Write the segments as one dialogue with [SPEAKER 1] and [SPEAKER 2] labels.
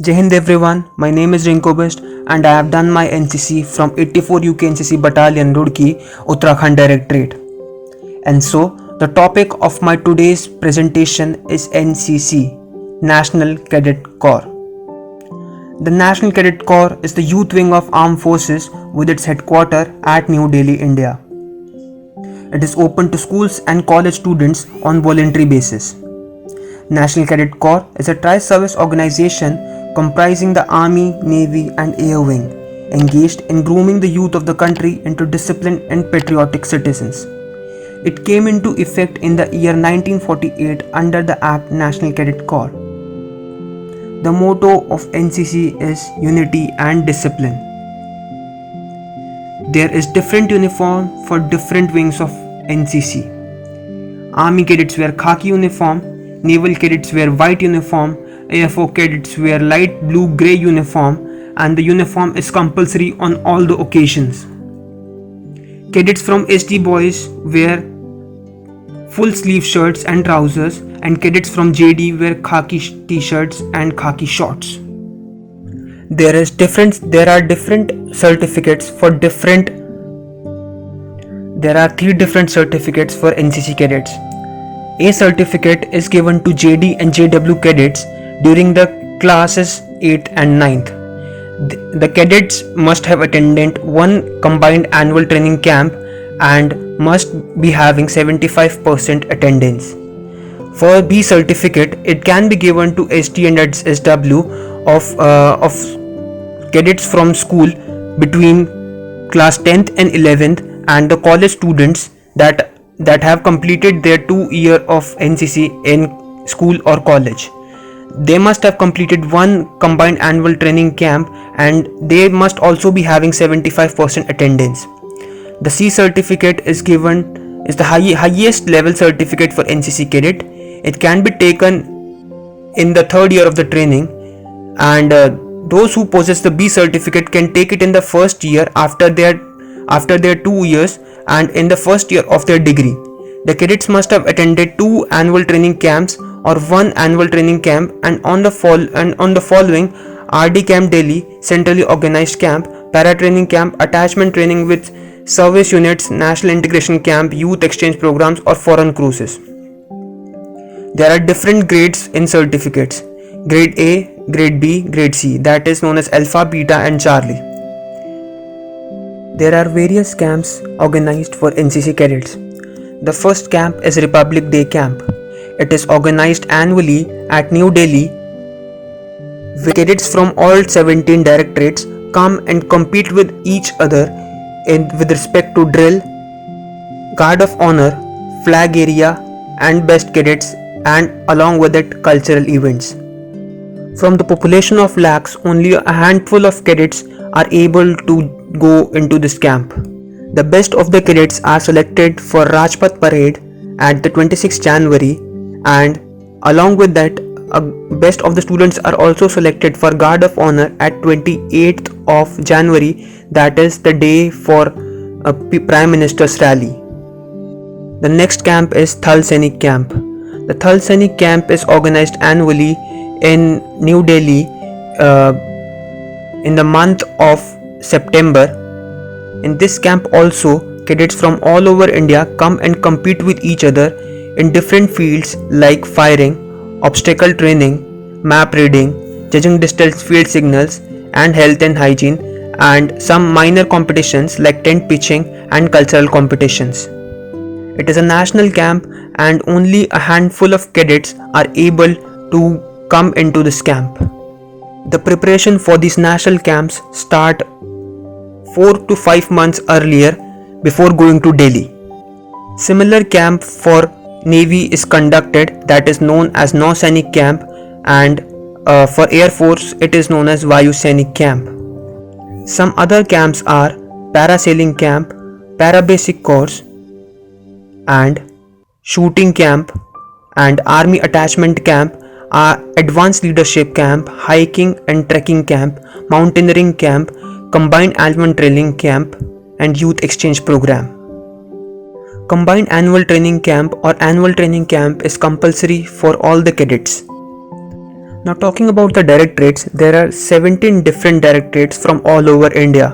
[SPEAKER 1] Jai Hind everyone, my name is Rinko Best and I have done my NCC from 84 UK NCC Battalion Roorkee, Uttarakhand Directorate. And so, the topic of my today's presentation is NCC, National Cadet Corps. The National Cadet Corps is the youth wing of Armed Forces with its headquarters at New Delhi, India. It is open to schools and college students on voluntary basis. National Cadet Corps is a tri-service organization comprising the Army, Navy and Air Wing, engaged in grooming the youth of the country into disciplined and patriotic citizens. It came into effect in the year 1948 under the Act National Cadet Corps. The motto of NCC is Unity and Discipline. There is different uniform for different wings of NCC. Army cadets wear khaki uniform, Naval cadets wear white uniform, AFO cadets wear light blue-grey uniform, and the uniform is compulsory on all the occasions. Cadets from SD boys wear full sleeve shirts and trousers, and cadets from JD wear khaki t-shirts and khaki shorts. There are different certificates for different. There are 3 different certificates for NCC cadets. A certificate is given to JD and JW cadets during the classes 8 and 9th. The cadets must have attended one combined annual training camp and must be having 75% attendance. For B certificate, it can be given to ST and SW of cadets from school between class 10th and 11th and the college students that have completed their 2 year of NCC in school or college. They must have completed one combined annual training camp and they must also be having 75% attendance. The C certificate is the highest level certificate for NCC cadet. It can be taken in the 3rd year of the training, and those who possess the B certificate can take it in the 1st year after their 2 years and in the 1st year of their degree. The cadets must have attended 2 annual training camps or 1 annual training camp, and on the following RD Camp Delhi, centrally organized camp, para training camp, attachment training with service units, national integration camp, youth exchange programs or foreign cruises. There are different grades in certificates: grade A, grade B, grade C, that is known as Alpha, Beta and Charlie. There are various camps organized for NCC cadets. The first camp is Republic Day Camp. It is organized annually at New Delhi, where cadets from all 17 directorates come and compete with each other with respect to drill, guard of honor, flag area and best cadets, and along with it cultural events. From the population of lakhs, only a handful of cadets are able to go into this camp. The best of the cadets are selected for Rajpath Parade at the 26th January, and along with that, best of the students are also selected for Guard of Honor at 28th of January, that is the day for a Prime Minister's rally. The next camp is Thal Sainik Camp. The Thal Sainik Camp is organized annually in New Delhi in the month of September. In this camp also, cadets from all over India come and compete with each other in different fields like firing, obstacle training, map reading, judging distance field signals and health and hygiene, and some minor competitions like tent pitching and cultural competitions. It is a national camp and only a handful of cadets are able to come into this camp. The preparation for these national camps start 4 to 5 months earlier before going to Delhi. Similar camp for Navy is conducted, that is known as Nau Sainik Camp, and for Air Force it is known as Vayu Sainik Camp. Some other camps are Parasailing Camp, Para Basic Course and Shooting Camp, and Army Attachment Camp, Advanced Leadership Camp, Hiking and Trekking Camp, Mountaineering Camp, Combined Annual Training Camp and Youth Exchange Program. Combined Annual Training Camp or Annual Training Camp is compulsory for all the cadets. Now, talking about the directorates, there are 17 different directorates from all over India.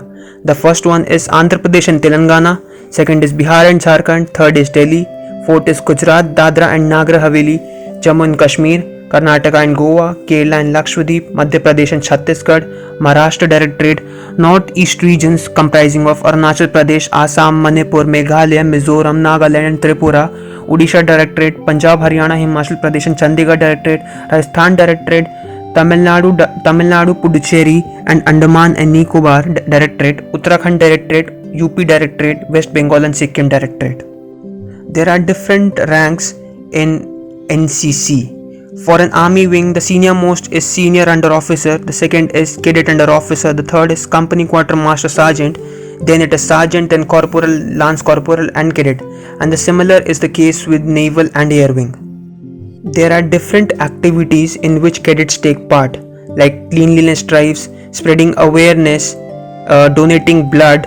[SPEAKER 1] The first one is Andhra Pradesh and Telangana, second is Bihar and Jharkhand, third is Delhi, fourth is Gujarat, Dadra and Nagar Haveli, Jammu and Kashmir, Karnataka and Goa, Kerala and Lakshadweep, Madhya Pradesh and Chhattisgarh, Maharashtra Directorate, Northeast regions comprising of Arunachal Pradesh, Assam, Manipur, Meghalaya, Mizoram, Nagaland and Tripura, Odisha Directorate, Punjab, Haryana, Himachal Pradesh and Chandigarh Directorate, Rajasthan Directorate, Tamil Nadu, Puducherry and Andaman and Nicobar Directorate, Uttarakhand Directorate, UP Directorate, West Bengal and Sikkim Directorate. There are different ranks in NCC. For an army wing, the senior most is senior under officer, the second is cadet under officer, the third is company quartermaster sergeant, then it is sergeant, then corporal, lance corporal and cadet, and the similar is the case with naval and air wing. There are different activities in which cadets take part, like cleanliness drives, spreading awareness, donating blood,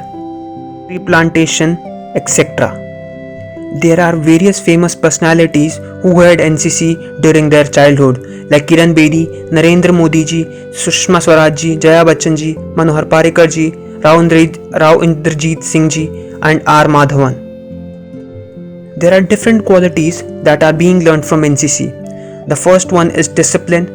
[SPEAKER 1] tree plantation, etc. There are various famous personalities who had NCC during their childhood, like Kiran Bedi, Narendra Modi ji, Sushma Swaraj ji, Jaya Bachchan ji, Manohar Parrikar ji, Rao Inderjeet Singh ji, and R. Madhavan. There are different qualities that are being learned from NCC. The first one is discipline,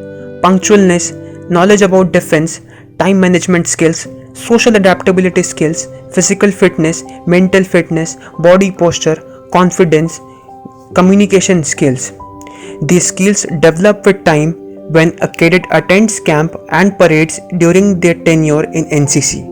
[SPEAKER 1] punctualness, knowledge about defense, time management skills, social adaptability skills, physical fitness, mental fitness, body posture, confidence, communication skills. These skills develop with time when a cadet attends camp and parades during their tenure in NCC.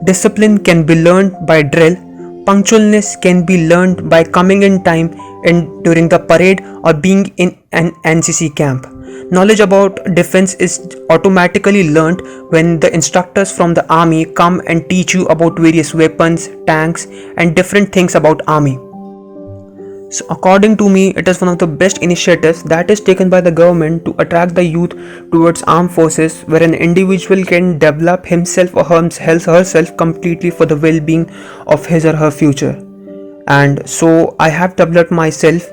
[SPEAKER 1] Discipline can be learned by drill, punctualness can be learned by coming in time and during the parade or being in an NCC camp. Knowledge about defense is automatically learned when the instructors from the army come and teach you about various weapons, tanks, and different things about army. So according to me, it is one of the best initiatives that is taken by the government to attract the youth towards armed forces, where an individual can develop himself or herself completely for the well-being of his or her future. And so I have developed myself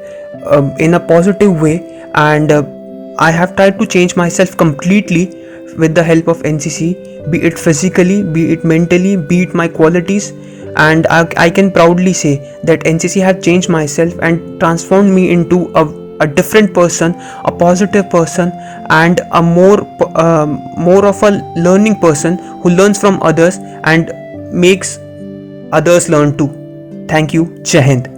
[SPEAKER 1] in a positive way, and I have tried to change myself completely with the help of NCC, be it physically, be it mentally, be it my qualities, and I can proudly say that NCC has changed myself and transformed me into a different person, a positive person, and a more of a learning person who learns from others and makes others learn too. Thank you. Jai Hind.